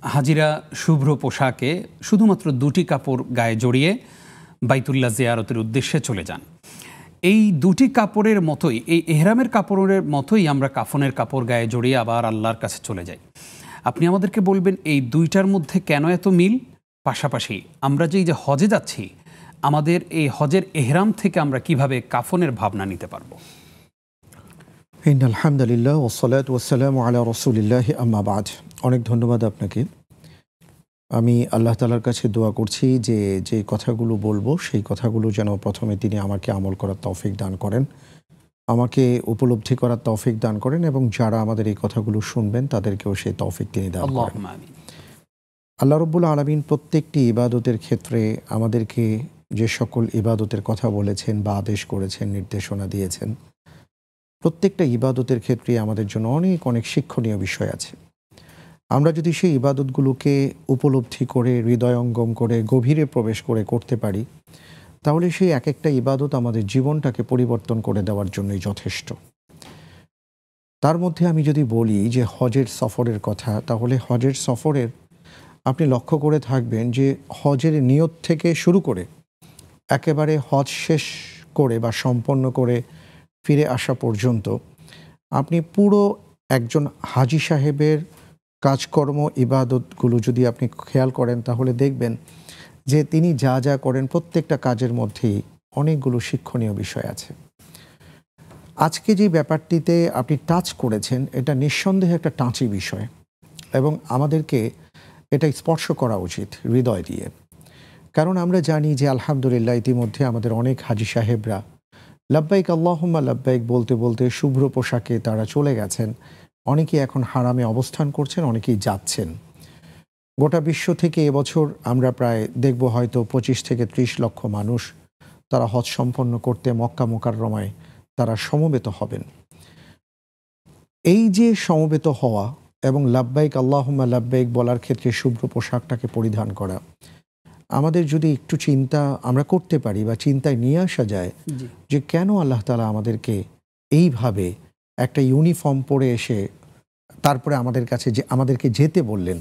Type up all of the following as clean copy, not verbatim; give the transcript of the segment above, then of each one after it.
হাজিরা শুভ্র পোশাকে শুধুমাত্র দুটি কাপড় গায়ে জড়িয়ে বাইতুল্লাহ জিয়ারতের উদ্দেশ্যে চলে যান। এই দুটি কাপড়ের মতোই, এই এহরামের কাপড়ের মতোই আমরা কাফনের কাপড় গায়ে জড়িয়ে আবার আল্লাহর কাছে চলে যাই। আপনি আমাদেরকে বলবেন এই দুইটার মধ্যে কেন এত মিল? পাশাপাশি আমরা যে হজে যাচ্ছি, আমাদের এই হজের এহরাম থেকে আমরা কিভাবে কাফনের ভাবনা নিতে পারবো? আলহামদুলিল্লাহ ওয়াসসালাতু ওয়াসসালামু আলা রাসূলিল্লাহি আম্মা বাদ। অনেক ধন্যবাদ আপনাকে। আমি আল্লাহ তাআলার কাছে দোয়া করছি যে যে কথাগুলো বলবো সেই কথাগুলো যেন প্রথমে তিনি আমাকে আমল করার তৌফিক দান করেন, আমাকে উপলব্ধি করার তৌফিক দান করেন এবং যারা আমাদের এই কথাগুলো শুনবেন তাদেরকেও সেই তৌফিক তিনি দান করেন। আল্লাহুম্মা আমিন। আল্লাহ রাব্বুল আলামিন প্রত্যেকটি ইবাদতের ক্ষেত্রে আমাদেরকে যে সকল ইবাদতের কথা বলেছেন বা আদেশ করেছেন, নির্দেশনা দিয়েছেন, প্রত্যেকটা ইবাদতের ক্ষেত্রে আমাদের জন্য অনেক অনেক শিক্ষণীয় বিষয় আছে। আমরা যদি সেই ইবাদতগুলোকে উপলব্ধি করে, হৃদয়ঙ্গম করে, গভীরে প্রবেশ করে করতে পারি, তাহলে সেই এক একটা ইবাদত আমাদের জীবনটাকে পরিবর্তন করে দেওয়ার জন্যই যথেষ্ট। তার মধ্যে আমি যদি বলি যে হজের সফরের কথা, তাহলে হজের সফরের আপনি লক্ষ্য করে থাকবেন যে হজের নিয়ত থেকে শুরু করে একেবারে হজ শেষ করে বা সম্পন্ন করে ফিরে আসা পর্যন্ত আপনি পুরো একজন হাজি সাহেবের কাজকর্ম ইবাদতগুলো যদি আপনি খেয়াল করেন, তাহলে দেখবেন যে তিনি যা যা করেন প্রত্যেকটা কাজের মধ্যেই অনেকগুলো শিক্ষণীয় বিষয় আছে। আজকে যে ব্যাপারটিতে আপনি টাচ করেছেন, এটা নিঃসন্দেহে একটা টাঁচি বিষয় এবং আমাদেরকে এটা স্পর্শ করা উচিত হৃদয় দিয়ে। কারণ আমরা জানি যে আলহামদুলিল্লাহ ইতিমধ্যে আমাদের অনেক হাজি সাহেবরা লাব্বাইক আল্লাহুম্মা লাব্বাইক বলতে বলতে শুভ্র পোশাকে তারা চলে গেছেন। অনেকেই এখন হারামে অবস্থান করছেন, অনেকেই যাচ্ছেন। গোটা বিশ্ব থেকে এবছর আমরা প্রায় দেখব হয়তো 25 থেকে 30 লক্ষ মানুষ তারা হজ সম্পন্ন করতে মক্কা মুকাররমায় তারা সমবেত হবেন। এই যে সমবেত হওয়া এবং লাব্বাইক আল্লাহুম্মা লাব্বাইক বলার ক্ষেত্রে শুভ্র পোশাকটাকে পরিধান করা, আমাদের যদি একটু চিন্তা আমরা করতে পারি বা চিন্তায় নিয়ে আসা যায় যে কেন আল্লাহ তাআলা আমাদেরকে এইভাবে একটা ইউনিফর্ম পরে এসে তারপরে আমাদেরকে যেতে বললেন,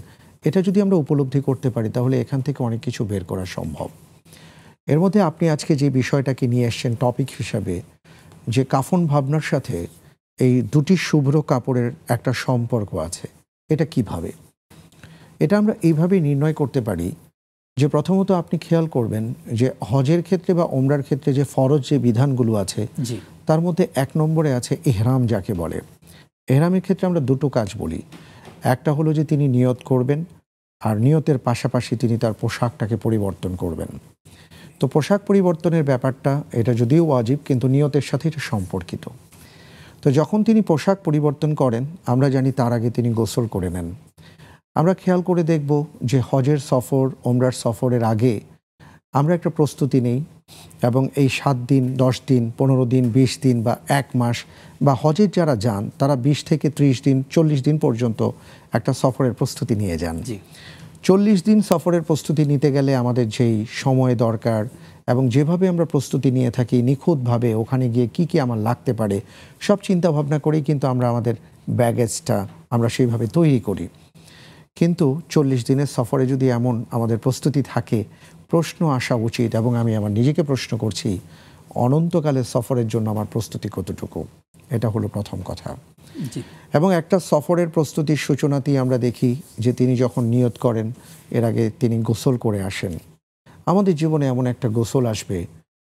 এটা যদি আমরা উপলব্ধি করতে পারি তাহলে এখান থেকে অনেক কিছু বের করা সম্ভব। এর মধ্যে আপনি আজকে যে বিষয়টাকে নিয়ে এসছেন টপিক হিসাবে, যে কাফন ভাবনার সাথে এই দুটি শুভ্র কাপড়ের একটা সম্পর্ক আছে, এটা কিভাবে? এটা আমরা এইভাবে নির্ণয় করতে পারি যে প্রথমত আপনি খেয়াল করবেন যে হজের ক্ষেত্রে বা ওমরার ক্ষেত্রে যে ফরজ যে বিধানগুলো আছে তার মধ্যে 1 নম্বরে আছে ইহরাম যাকে বলে। এহরামের ক্ষেত্রে আমরা দুটো কাজ বলি। একটা হলো যে তিনি নিয়ত করবেন, আর নিয়তের পাশাপাশি তিনি তার পোশাকটাকে পরিবর্তন করবেন। তো পোশাক পরিবর্তনের ব্যাপারটা এটা যদিও ওয়াজিব, কিন্তু নিয়তের সাথে এটা সম্পর্কিত। তো যখন তিনি পোশাক পরিবর্তন করেন, আমরা জানি তার আগে তিনি গোসল করে নেন। আমরা খেয়াল করে দেখব যে হজের সফর, ওমরার সফরের আগে আমরা একটা প্রস্তুতি নেই এবং এই 7 দিন, 10 দিন, 15 দিন, 20 দিন বা 1 মাস বা হজের যারা যান তারা 20 থেকে 30 দিন, 40 দিন পর্যন্ত একটা সফরের প্রস্তুতি নিয়ে যান। 40 দিন সফরের প্রস্তুতি নিতে গেলে আমাদের যেই সময় দরকার এবং যেভাবে আমরা প্রস্তুতি নিয়ে থাকি নিখুঁতভাবে, ওখানে গিয়ে কি কি আমার লাগতে পারে সব চিন্তা ভাবনা করেই কিন্তু আমরা আমাদের ব্যাগেজটা আমরা সেইভাবে তৈরি করি। কিন্তু 40 দিনের সফরে যদি এমন আমাদের প্রস্তুতি থাকে, প্রশ্ন আসা উচিত এবং আমি আমার নিজেকে প্রশ্ন করছি, অনন্তকালের সফরের জন্য আমার প্রস্তুতি কতটুকু? এটা হলো প্রথম কথা। এবং একটা সফরের প্রস্তুতির সূচনাতেই আমরা দেখি যে তিনি যখন নিয়ত করেন এর আগে তিনি গোসল করে আসেন। আমাদের জীবনে এমন একটা গোসল আসবে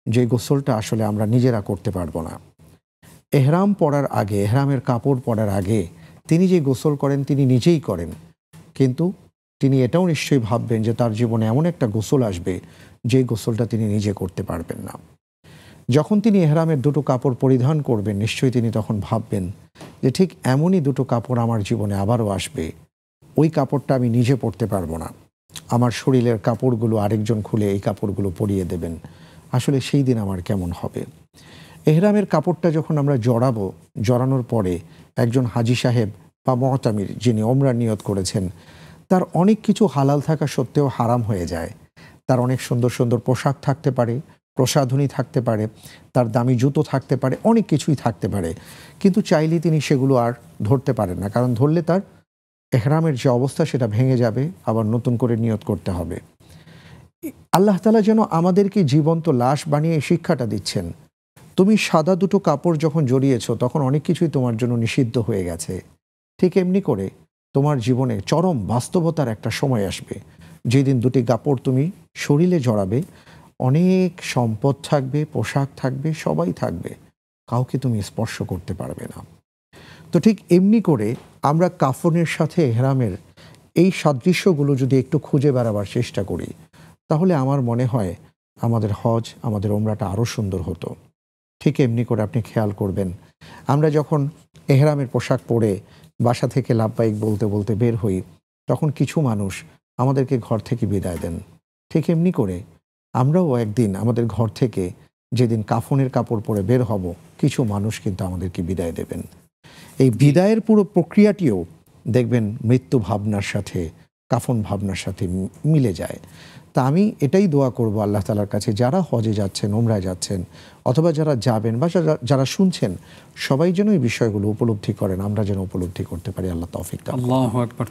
যে গোসলটা আসলে আমরা নিজেরা করতে পারবো না। এহরাম পরার আগে, এহরামের কাপড় পরার আগে তিনি যে গোসল করেন তিনি নিজেই করেন, কিন্তু তিনি এটাও নিশ্চয়ই ভাববেন যে তার জীবনে এমন একটা গোসল আসবে যে গোসলটা তিনি নিজে করতে পারবেন না। যখন তিনি এহরামের দুটো কাপড় পরিধান করবেন, নিশ্চয়ই তিনি তখন ভাববেন যে ঠিক এমনই দুটো কাপড় আমার জীবনে আবারও আসবে, ওই কাপড়টা আমি নিজে পরতে পারবো না, আমার শরীরের কাপড়গুলো আরেকজন খুলে এই কাপড়গুলো পরিয়ে দেবেন। আসলে সেই দিন আমার কেমন হবে? এহরামের কাপড়টা যখন আমরা জড়ানোর পরে একজন হাজি সাহেব বা মুতামির যিনি ওমরার নিয়ত করেছেন, তার অনেক কিছু হালাল থাকা সত্ত্বেও হারাম হয়ে যায়। তার অনেক সুন্দর সুন্দর পোশাক থাকতে পারে, প্রসাধনী থাকতে পারে, তার দামি জুতো থাকতে পারে, অনেক কিছুই থাকতে পারে, কিন্তু চাইলে তিনি সেগুলো আর ধরতে পারেন না, কারণ ধরলে তার এহরামের যে অবস্থা সেটা ভেঙে যাবে, আবার নতুন করে নিয়ত করতে হবে। আল্লাহ তাআলা যেন আমাদেরকে জীবন্ত লাশ বানিয়ে শিক্ষাটা দিচ্ছেন। তুমি সাদা দুটো কাপড় যখন জড়িয়েছো তখন অনেক কিছুই তোমার জন্য নিষিদ্ধ হয়ে গেছে। ঠিক এমনি করে তোমার জীবনে চরম বাস্তবতার একটা সময় আসবে, যেদিন দুটি কাপড় তুমি শরীরে জড়াবে, অনেক সম্পদ থাকবে, পোশাক থাকবে, সবাই থাকবে, কাউকে তুমি স্পর্শ করতে পারবে না। তো ঠিক এমনি করে আমরা কাফনের সাথে এহরামের এই সাদৃশ্যগুলো যদি একটু খুঁজে বেড়াবার চেষ্টা করি, তাহলে আমার মনে হয় আমাদের হজ, আমাদের ওমরাটা আরও সুন্দর হতো। ঠিক এমনি করে আপনি খেয়াল করবেন, আমরা যখন এহরামের পোশাক পরে বাসা থেকে লাব্বাইক বলতে বলতে বের হই, তখন কিছু মানুষ আমাদেরকে ঘর থেকে বিদায় দেন। ঠিক এমনি করে আমরাও একদিন আমাদের ঘর থেকে যেদিন কাফনের কাপড় পরে বের হব, কিছু মানুষ কিন্তু আমাদেরকে বিদায় দেবেন। এই বিদায়ের পুরো প্রক্রিয়াটিও দেখবেন মৃত্যু ভাবনার সাথে, কাফন ভাবনার সাথে মিলে যায়। তা আমি এটাই দোয়া করব আল্লাহ তাআলার কাছে, যারা হজে যাচ্ছেন, ওমরায় যাচ্ছেন, অথবা যারা যাবেন বা যারা শুনছেন, সবাই যেন এই বিষয়গুলো উপলব্ধি করেন, আমরা যেন উপলব্ধি করতে পারি। আল্লাহ তৌফিক দান করুন। আল্লাহু আকবার।